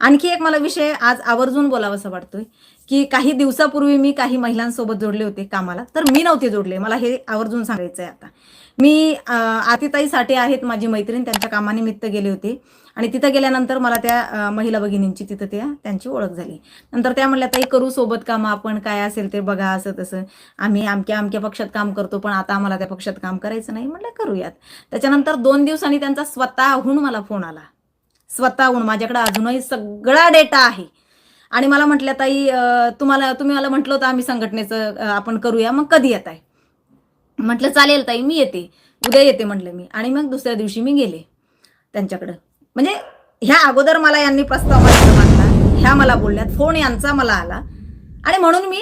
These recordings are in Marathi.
आणखी एक मला विषय आज आवर्जून बोलावासा वाटतोय, की काही दिवसापूर्वी मी काही महिलांसोबत जोडले होते कामाला. तर मी नव्हते जोडले. मला हे आवर्जून सांगायचं आहे आता. मी आतिताई साठे आहेत माझी मैत्रीण, त्यांच्या कामानिमित्त गेले होते आणि तिथं गेल्यानंतर मला त्या महिला भगिनींची तिथं त्यांची ओळख झाली. नंतर त्या म्हणल्या, "ताई करू सोबत कामं आपण, काय असेल ते बघा," असं तसं. "आम्ही अमक्या-अमक्या पक्षात काम करतो, पण आता आम्हाला त्या पक्षात काम करायचं नाही." म्हटलं, "करूयात." त्याच्यानंतर 2 दिवसांनी त्यांचा स्वतःहून मला फोन आला. स्वतःहून माझ्याकडे अजूनही सगळा डेटा आहे आणि मला म्हटल्या, "ताई तुम्ही मला म्हटलं होतं आम्ही संघटनेचं आपण करूया, मग कधी येताय?" म्हटलं, "चालेल ताई, मी येते. उद्या येते," म्हटलं मी आणि मग दुसऱ्या दिवशी मी गेले त्यांच्याकडं. म्हणजे ह्या अगोदर मला यांनी प्रस्ताव मांडला, ह्या मला बोलल्यात, फोन यांचा मला आला आणि म्हणून मी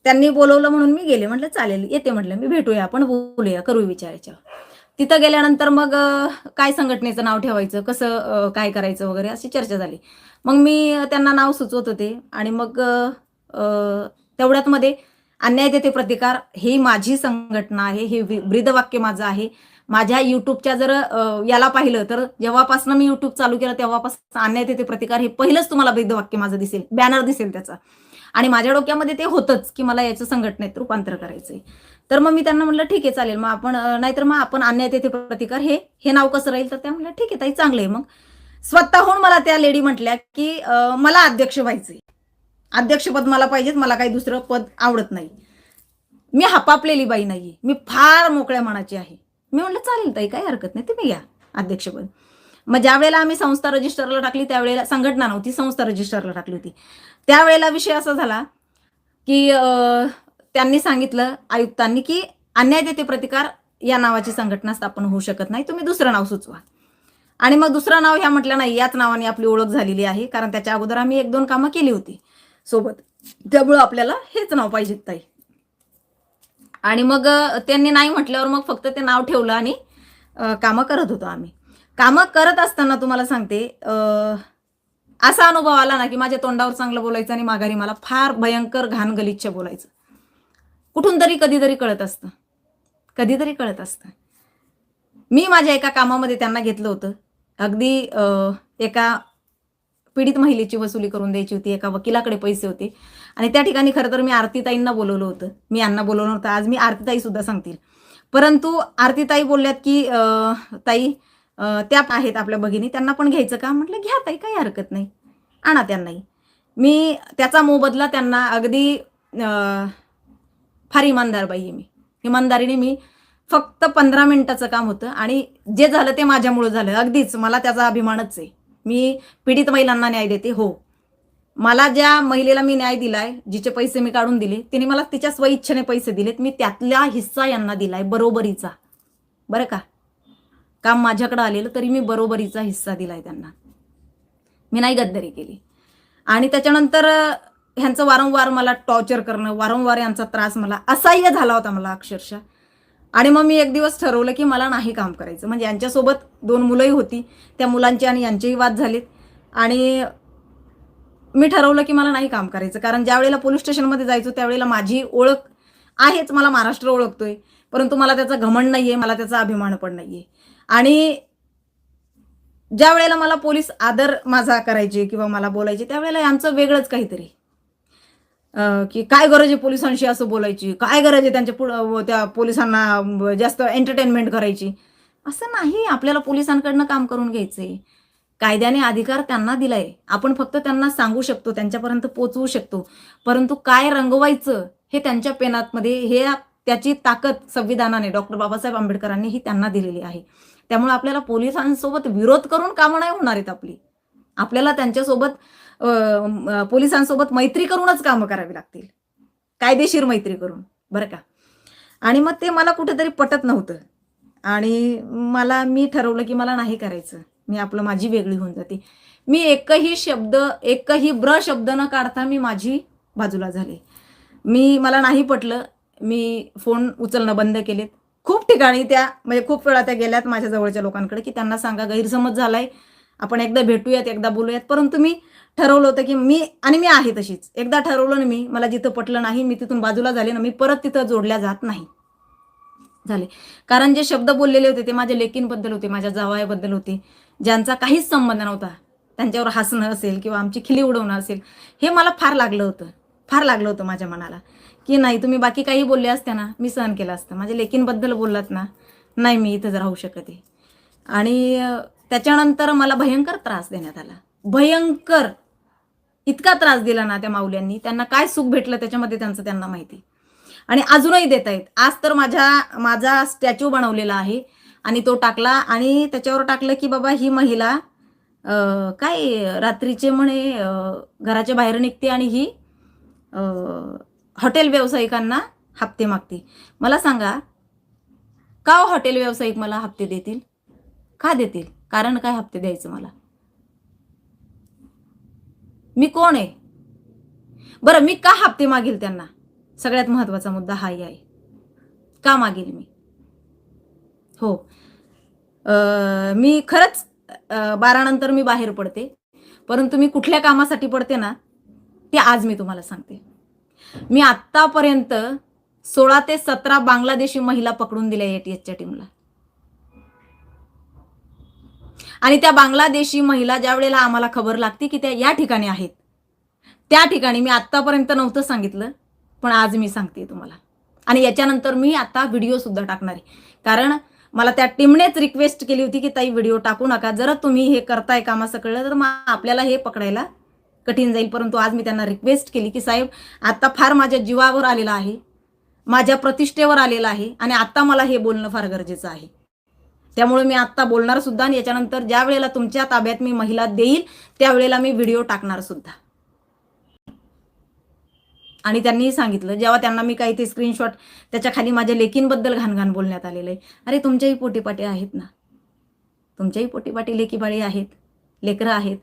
त्यांनी बोलवलं म्हणून मी गेले. म्हटलं, "चालेल, येते," म्हटलं मी, "भेटूया आपण, बोलूया, करू विचार याच्यावर." तिथं गेल्यानंतर मग काय संघटनेचं नाव ठेवायचं, कसं काय करायचं वगैरे अशी चर्चा झाली. मग मी त्यांना नाव सुचवत होते आणि मग तेवढ्यात मध्ये अन्याय तेथे प्रतिकार ही माझी संघटना आहे, हे ब्रीदवाक्य माझं आहे. माझ्या YouTubeच्या जर याला पाहिलं तर जेव्हापासून मी YouTube चालू केलं तेव्हापासून अन्याय तेथे प्रतिकार हे पहिलंच तुम्हाला ब्रीदवाक्य माझं दिसेल, बॅनर दिसेल त्याचा. आणि माझ्या डोक्यामध्ये ते होतंच, की मला याचं संघटनेत रूपांतर करायचंय. तर मग मी त्यांना म्हटलं, "ठीक आहे, चालेल. मग आपण नाहीतर मग आपण अन्याय तेथे प्रतिकार हे नाव कसं राहील?" तर त्या म्हटल्या, "ठीक आहे ताई, चांगलं आहे मग." स्वतःहून मला त्या लेडी म्हटल्या, की "मला अध्यक्ष व्हायचंय. अध्यक्षपद मला पाहिजेच. मला काही दुसरं पद आवडत नाही. मी हपापलेली बाई नाहीये. मी फार मोकळ्या मनाची आहे." मी म्हटलं, "चालेल ताई, काही हरकत नाही. तुम्ही घ्या अध्यक्षपद." मग ज्यावेळेला आम्ही संस्था रजिस्टरला टाकली त्यावेळेला संघटना नव्हती, संस्था रजिस्टरला टाकली होती. त्यावेळेला विषय असा झाला, की त्यांनी सांगितलं आयुक्तांनी, की "अन्याय तेथे प्रतिकार या नावाची संघटना स्थापन होऊ शकत नाही. तुम्ही दुसरं नाव सुचवा." आणि मग दुसरं नाव ह्या म्हटल्या, "नाही, याच नावाने आपली ओळख झालेली आहे." कारण त्याच्या अगोदर आम्ही 1-2 कामं केली होती सोबत. त्यामुळं आपल्याला हेच नाव पाहिजे ताई. आणि मग त्यांनी नाही म्हटल्यावर मग फक्त ते नाव ठेवलं आणि कामं करत होतो आम्ही. कामं करत असताना तुम्हाला सांगते असा अनुभव आला ना, की माझ्या तोंडावर चांगलं बोलायचं आणि माघारी मला फार भयंकर घाण गलिच्छ बोलायचं. कुठून तरी कधीतरी कळत असतं. कधीतरी कळत असतं. मी माझ्या एका कामामध्ये त्यांना घेतलं होतं. अगदी एका पीडित महिलेची वसुली करून द्यायची होती. एका वकिलाकडे पैसे होते आणि त्या ठिकाणी खरं तर मी आरतीताईंना बोलावलं होतं. मी यांना बोलावलं नव्हतं. आज मी आरतीताई सुद्धा सांगतील. परंतु आरतीताई बोलल्यात, की "ताई त्या आहेत आपल्या भगिनी, त्यांना पण घ्यायचं का?" म्हटलं, "घ्या ताई, काही हरकत नाही. आणा त्यांनाही." मी त्याचा मोबदला त्यांना अगदी फार इमानदार बाई आहे मी. इमानदारीने मी फक्त 15 मिनिटाचं काम होतं आणि जे झालं ते माझ्यामुळं झालं. अगदीच मला त्याचा अभिमानच आहे. मी पीडित महिलांना न्याय देते. हो. मला ज्या महिलेला मी न्याय दिलाय, जिचे पैसे मी काढून दिले, तिने मला तिच्या स्वइच्छेने पैसे दिलेत. मी त्यातला हिस्सा यांना दिलाय बरोबरीचा. बरं का? काम माझ्याकडे आलेलं तरी मी बरोबरीचा हिस्सा दिलाय त्यांना. मी नाही गद्दारी केली. आणि त्याच्यानंतर ह्यांचं वारंवार मला टॉर्चर करणं, वारंवार यांचा त्रास मला असह्य झाला होता मला अक्षरशः. आणि मग मी एक दिवस ठरवलं, की मला नाही काम करायचं. म्हणजे यांच्यासोबत 2 मुलंही होती. त्या मुलांचे आणि यांचेही वाद झालेत आणि मी ठरवलं, की मला नाही काम करायचं. कारण ज्यावेळेला पोलिस स्टेशनमध्ये जायचो त्यावेळेला माझी ओळख आहेच, मला महाराष्ट्र ओळखतोय. परंतु मला त्याचा घमंड नाहीये, मला त्याचा अभिमान पण नाहीये. आणि ज्यावेळेला मला पोलीस आदर माझा करायचे किंवा मला बोलायचे त्यावेळेला यांचं वेगळंच काहीतरी. की काय गरज आहे पोलिसांशी असं बोलायची? काय गरज आहे त्यांच्या त्या पोलिसांना जास्त एंटरटेनमेंट करायची? असं नाही, आपल्याला पोलिसांकडनं काम करून घ्यायचंय. कायद्याने अधिकार त्यांना दिलाय. आपण फक्त त्यांना सांगू शकतो, त्यांच्यापर्यंत पोहोचवू शकतो. परंतु काय रंगवायचं हे त्यांच्या पेनातमध्ये हे त्याची ताकद संविधानाने डॉक्टर बाबासाहेब आंबेडकरांनी ही त्यांना दिलेली आहे. त्यामुळे आपल्याला पोलिसांसोबत विरोध करून कामं नाही होणार आहेत आपली. आपल्याला त्यांच्यासोबत पोलिसांसोबत मैत्री करूनच कामं करावी लागतील. कायदेशीर मैत्री करून, बरं का. आणि मग ते मला कुठेतरी पटत नव्हतं आणि मी ठरवलं, की मला नाही करायचं. मी आपलं माझी वेगळी होऊन जाते. मी एकही शब्द, एकही शब्द न काढता मी माझी बाजूला झाले. मला नाही पटलं. मी फोन उचलणं बंद केलेत. खूप ठिकाणी त्या म्हणजे खूप वेळा त्या गेल्यात माझ्या जवळच्या लोकांकडे, की त्यांना सांगा गैरसमज झालाय. आपण एकदा भेटूयात, एकदा बोलूयात. परंतु मी ठरवलं होतं, की मी आहे तशीच. एकदा ठरवलं ना मला जिथं पटलं नाही, मी तिथून बाजूला झाले ना, मी परत तिथं जोडल्या जात नाही. झाले. कारण जे शब्द बोललेले होते ते माझ्या लेकींबद्दल होते, माझ्या जावयाबद्दल होते, ज्यांचा काहीच संबंध नव्हता. त्यांच्यावर हसणं असेल किंवा आमची खिल्ली उडवणं असेल, हे मला फार लागलं होतं माझ्या मनाला, की नाही तुम्ही बाकी काही बोलले असते ना, मी सहन केलं असतं. माझ्या लेकींबद्दल बोललात ना, नाही मी इथं राहू शकत आहे. आणि त्याच्यानंतर मला भयंकर त्रास देण्यात आला. भयंकर इतका त्रास दिला ना त्या माऊल्यांनी, त्यांना काय सुख भेटलं त्याच्यामध्ये त्यांना माहिती. आणि अजूनही देत आहेत. आज तर माझा स्टॅच्यू बनवलेला आहे आणि तो टाकला आणि त्याच्यावर टाकलं की बाबा ही महिला काय रात्रीचे म्हणे घराच्या बाहेर निघते आणि ही हॉटेल व्यावसायिकांना हप्ते मागते. मला सांगा, का हॉटेल व्यावसायिक मला हप्ते देतील? का देतील? कारण काय हप्ते द्यायचं मला? मी कोण आहे? बरं, मी का हप्ते मागेल त्यांना? सगळ्यात महत्वाचा मुद्दा हाही आहे. का मागेल मी? हो, मी खरंच 12 नंतर मी बाहेर पडते. परंतु मी कुठल्या कामासाठी पडते ना, ते आज मी तुम्हाला सांगते. मी आत्तापर्यंत 16 ते 17 बांगलादेशी महिला पकडून दिल्या एटीएसच्या टीमला. आणि त्या बांगलादेशी महिला ज्या वेळेला आम्हाला खबर लागते की त्या या ठिकाणी आहेत, त्या ठिकाणी मी आत्तापर्यंत नव्हतं सांगितलं, पण आज मी सांगते तुम्हाला. आणि याच्यानंतर मी आता व्हिडिओ सुद्धा टाकणार आहे. कारण मला त्या टीमनेच रिक्वेस्ट केली होती की ताई व्हिडिओ टाकू नका, जर तुम्ही हे करताय कामाचं कळलं तर मग आपल्याला हे पकडायला कठीण जाईल. परंतु आज मी त्यांना रिक्वेस्ट केली की साहेब, आता फार माझ्या जीवावर आलेलं आहे, माझ्या प्रतिष्ठेवर आलेलं आहे आणि आता मला हे बोलणं फार गरजेचं आहे. त्यामुळे मी आत्ता बोलणार सुद्धा आणि याच्यानंतर ज्या वेळेला तुमच्या ताब्यात मी महिला देईल त्यावेळेला मी व्हिडिओ टाकणार सुद्धा. आणि त्यांनी सांगितलं, जेव्हा त्यांना मी काही ते स्क्रीनशॉट त्याच्या खाली माझ्या लेकींबद्दल घाणघाण बोलण्यात आलेलं आहे. अरे तुमच्याही पोटीपाटी आहेत ना, तुमच्याही पोटीपाटी लेकीबाळी आहेत, लेकरं आहेत.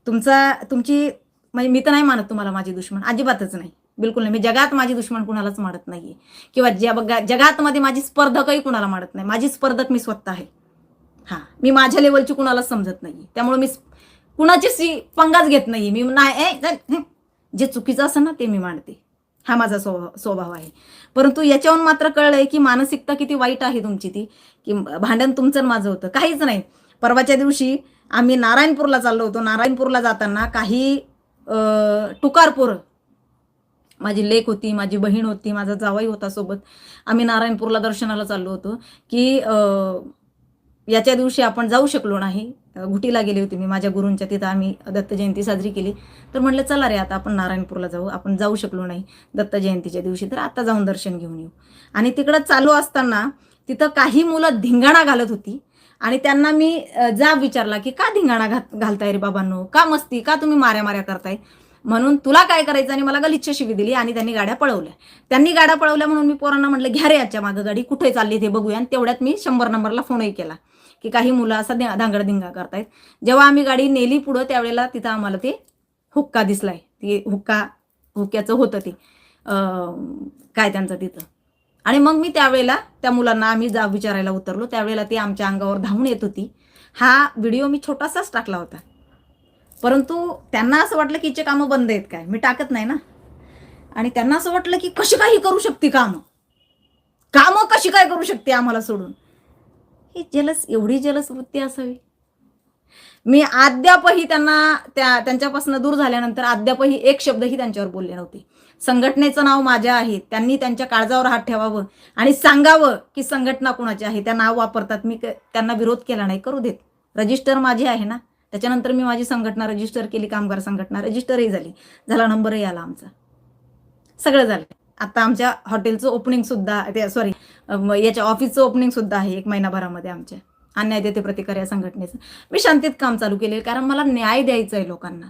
तुमची म्हणजे मी तर नाही मानत तुम्हाला माझी दुश्मन, अजिबातच नाही, बिलकुल नाही. मी जगात माझी दुश्मन कुणालाच मानत नाहीये किंवा जगात मध्ये माझी स्पर्धकही कुणाला मानत नाही. माझी स्पर्धक मी स्वतः आहे. हां, मी माझ्या लेवलची कुणालाच समजत नाहीये. त्यामुळे मी कुणाची पंगाच घेत नाहीये. मी नाही, जे चुकीचं असेल ना ते मी मांडते. हा माझा स्वभाव आहे. परंतु याच्यावरून मात्र कळलंय की मानसिकता किती वाईट आहे तुमची ती, की भांडण तुमचं माझं होतं. काहीच नाही. परवाच्या दिवशी आम्ही नारायणपूरला चाललो होतो. नारायणपूरला जाताना काही टुकारपोरं, माझी लेक होती, माझी बहीण होती, माझा जावाई होता सोबत. आम्ही नारायणपूरला दर्शनाला चाललो होतो की याच्या दिवशी आपण जाऊ शकलो नाही. घुटीला गेले होते मी माझ्या गुरूंच्या, तिथं आम्ही दत्त जयंती साजरी केली. तर म्हटलं चला रे आता आपण नारायणपूरला जाऊ, आपण जाऊ शकलो नाही दत्त जयंतीच्या दिवशी, तर आता जाऊन दर्शन घेऊन येऊ. आणि तिकडं चालू असताना तिथं काही मुलं धिंगाणा घालत होती आणि त्यांना मी जाब विचारला की का धिंगाणा घालताय रे बाबांनो, का मस्ती, का तुम्ही माऱ्या करताय, म्हणून तुला काय करायचं. आणि मला गलिच्छ शिवी दिली आणि त्यांनी गाड्या पळवल्या. म्हणून मी पोरांना म्हटलं घ्या रे याच्या मागं गाडी, कुठे चालली ते बघूया. आणि तेवढ्यात मी 100 नंबरला फोनही केला की काही मुलं असा धांगडधिंगा करतायत. जेव्हा आम्ही गाडी नेली पुढं त्यावेळेला तिथं आम्हाला ते हुक्का दिसलाय. ते हुक्क्याचं होतं ते काय त्यांचं तिथं. आणि मग मी त्यावेळेला त्या मुलांना आम्ही जाब विचारायला उतरलो, त्यावेळेला ती आमच्या अंगावर धावून येत होती. हा व्हिडिओ मी छोटासाच टाकला होता. परंतु त्यांना असं वाटलं की हिचे कामं बंद आहेत काय, मी टाकत नाही ना. आणि त्यांना असं वाटलं की कशी काही करू शकते कामं कशी काय करू शकते आम्हाला सोडून. ही एवढी जलस वृत्ती असावी. मी अद्यापही त्यांच्यापासून दूर झाल्यानंतर अद्यापही एक शब्दही त्यांच्यावर बोलले नव्हते. संघटनेचं नाव माझ्या आहे, त्यांनी त्यांच्या काळजावर हात ठेवावं आणि सांगावं की संघटना कुणाची आहे. त्या नाव वापरतात, मी त्यांना विरोध केला नाही, करू देत. रजिस्टर माझी आहे ना. त्याच्यानंतर मी माझी संघटना रजिस्टर केली, कामगार संघटना रजिस्टरही झाला, नंबरही आला आमचा, सगळं झालं. आता आमच्या हॉटेलचं ओपनिंग सुद्धा, याच्या ऑफिसचं ओपनिंग सुद्धा आहे 1 महिनाभरामध्ये आमच्या अन्याय देते प्रतिकार या संघटनेचं. मी शांतीत काम चालू केले कारण मला न्याय द्यायचा आहे लोकांना.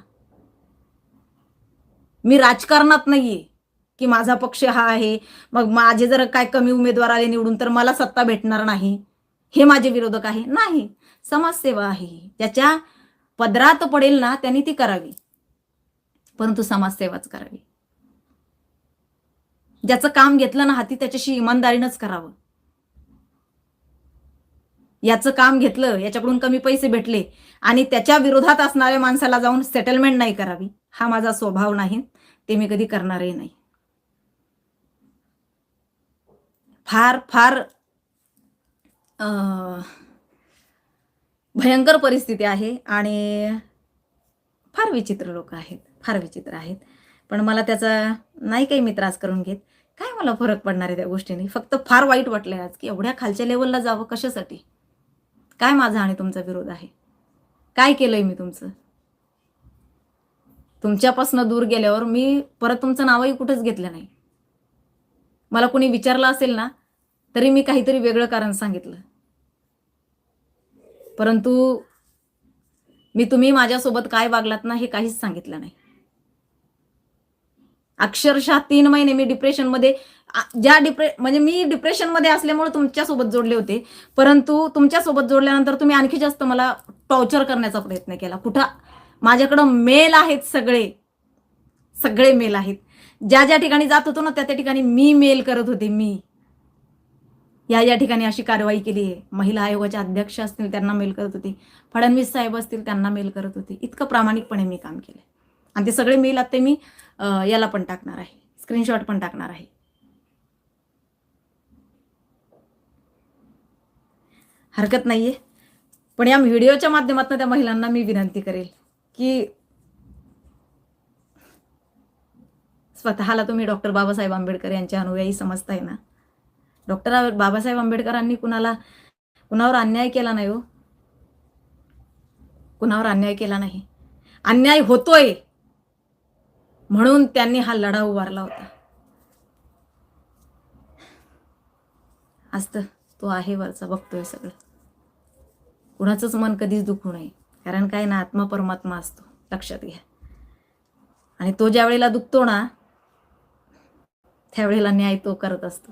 मी राजकारणात नाहीये की माझा पक्ष हा आहे, मग माझे जर काय कमी उमेदवार आले निवडून तर मला सत्ता भेटणार नाही, हे माझे विरोधक आहे. नाही, समाजसेवा आहे. ज्याच्या पदरात पडेल ना त्यांनी ती करावी, परंतु समाजसेवाच करावी. ज्याचं काम घेतलं ना हाती त्याच्याशी इमानदारीनंच करावं. याचं काम घेतलं, याच्याकडून कमी पैसे भेटले आणि त्याच्या विरोधात असणाऱ्या माणसाला जाऊन सेटलमेंट नाही करावी, हा माझा स्वभाव नाही, ते मी कधी करणारही नाही. फार फार भयंकर परिस्थिती आहे आणि फार विचित्र लोक आहेत, फार विचित्र आहेत. पण मला त्याचा नाही काही मी त्रास करून घेत. काय मला फरक पडणार आहे त्या गोष्टीने. फक्त फार वाईट वाटलंय आज की एवढ्या खालच्या लेवलला जावं कशासाठी. काय माझा आणि तुमचा विरोध आहे. काय केलंय मी तुमचं. तुमच्यापासून दूर गेल्यावर मी परत तुमचं नावही कुठंच घेतलं नाही. मला कोणी विचारलं असेल ना तरी मी काहीतरी वेगळं कारण सांगितलं. परंतु मी तुम्ही माझ्यासोबत काय वागलात ना हे काहीच सांगितलं नाही. अक्षरशः 3 महिने मी डिप्रेशनमध्ये म्हणजे मी डिप्रेशनमध्ये असल्यामुळे तुमच्यासोबत जोडले होते. परंतु तुमच्यासोबत जोडल्यानंतर तुम्ही आणखी जास्त मला टॉर्चर करण्याचा प्रयत्न केला. कुठं माझ्याकडं मेल आहेत, सगळे मेल आहेत. ज्या ठिकाणी जात होतो ना त्या ठिकाणी मी मेल करत होते. मी या ठिकाणी अशी कारवाई केली आहे. महिला आयोगाच्या अध्यक्ष असतील त्यांना मेल करत होते, फडणवीस साहेब असतील त्यांना मेल करत होते. इतकं प्रामाणिकपणे मी काम केलं आणि ते सगळे मेल आता मी याला पण टाकणार आहे, स्क्रीनशॉट पण टाकणार आहे. हरकत नाहीये. पण या व्हिडिओच्या माध्यमातून त्या महिलांना मी विनंती करेल की स्वतःला तुम्ही डॉक्टर बाबासाहेब आंबेडकर यांच्या अनुयायी समजताय ना. डॉक्टर बाबासाहेब आंबेडकरांनी कुणावर अन्याय केला नाही हो. कुणावर अन्याय केला नाही. अन्याय होतोय म्हणून त्यांनी हा लढा उभारला होता. असतं तो आहे वरचा, बघतोय सगळं. कुणाचंच मन कधीच दुखू नये. कारण काय ना, आत्मा परमात्मा असतो, लक्षात घ्या. आणि तो ज्या वेळेला दुखतो ना त्यावेळेला न्याय तो करत असतो.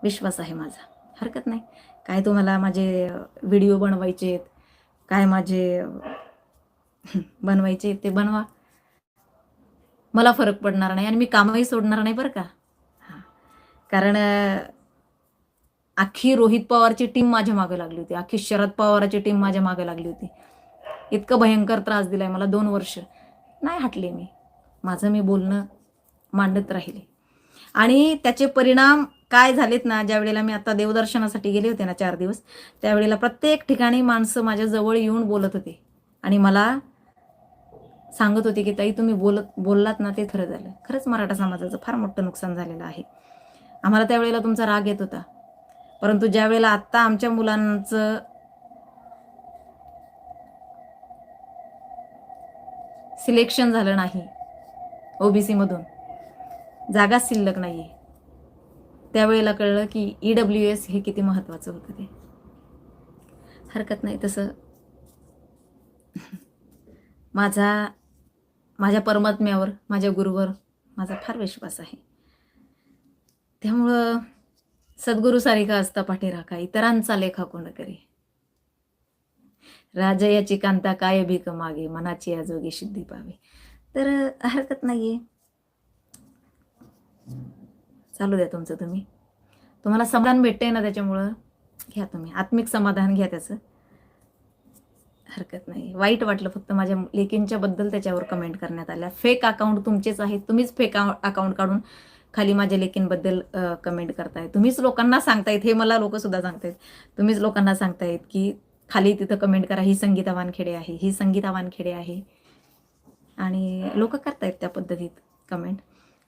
विश्वास आहे माझा. हरकत नाही. काय तुम्हाला माझे व्हिडिओ बनवायचे, काय माझे बनवायचे ते बनवा. मला फरक पडणार नाही आणि मी कामही सोडणार नाही बरं का. कारण अख्खी रोहित पवारची टीम माझ्या मागे लागली होती. अख्खी शरद पवाराची टीम माझ्या मागे लागली होती. इतकं भयंकर त्रास दिलाय मला 2 वर्ष. नाही हटले मी. माझं मी बोलणं मांडत राहिले. आणि त्याचे परिणाम काय झालेत ना, ज्या वेळेला मी आता देवदर्शनासाठी गेले होते ना 4 दिवस, त्यावेळेला प्रत्येक ठिकाणी माणसं माझ्या जवळ येऊन बोलत होते आणि मला सांगत होते की ताई तुम्ही बोललात ना ते खरं झालं. खरंच मराठा समाजाचं फार मोठं नुकसान झालेलं आहे. आम्हाला त्यावेळेला तुमचा राग येत होता. परंतु ज्या वेळेला आत्ता आमच्या मुलांचं सिलेक्शन झालं नाही, ओबीसी मधून जागा शिल्लक नाहीये, त्यावेळेला कळलं की EWS हे किती महत्त्वाचं होतं ते. हरकत नाही. तसं माझ्या परमात्म्यावर, माझ्या गुरुवर माझा फार विश्वास आहे. त्यामुळं सद्गुरू सारिका असता पाठी राखा, इतरांचा लेखा कोण करे. राजयाची कांता काय भीक मागे, मनाची आजोगी सिद्धी पावे. तर हरकत नाहीये. चालू द्या तुमचं. तुम्हाला समाधान भेटतंय ना त्याच्यामुळं घ्या तुम्ही. आत्मिक समाधान घ्या त्याचं. हरकत नाही. वाईट वाटलं फक्त माझ्या लेकींच्या बद्दल त्याच्यावर कमेंट करण्यात आल्या. फेक अकाउंट तुमचेच आहेत. तुम्हीच फेक अकाउंट काढून खाली माझ्या लेकींबद्दल कमेंट करताय. तुम्हीच लोकांना सांगतायत, हे मला लोक सुद्धा सांगतायत. तुम्हीच लोकांना सांगतायत की खाली तिथं कमेंट करा, ही संगीता वानखेडे आहे, ही संगीता वानखेडे आहे. आणि लोक करतायत त्या पद्धतीत कमेंट.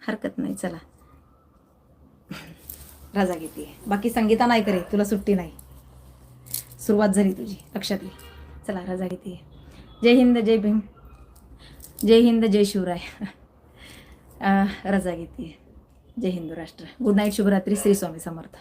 हरकत नाही. चला रजा घेते. बाकी संगीता नाही करे, तुला सुट्टी नाही. सुरुवात झाली तुझी, लक्षात घे. चला रजा घेते. जय हिंद, जय भीम, जय हिंद, जय शिवराय. रजा घेते. जय हिंदू राष्ट्र. गुड नाईट, शुभरात्री. श्री स्वामी समर्थ.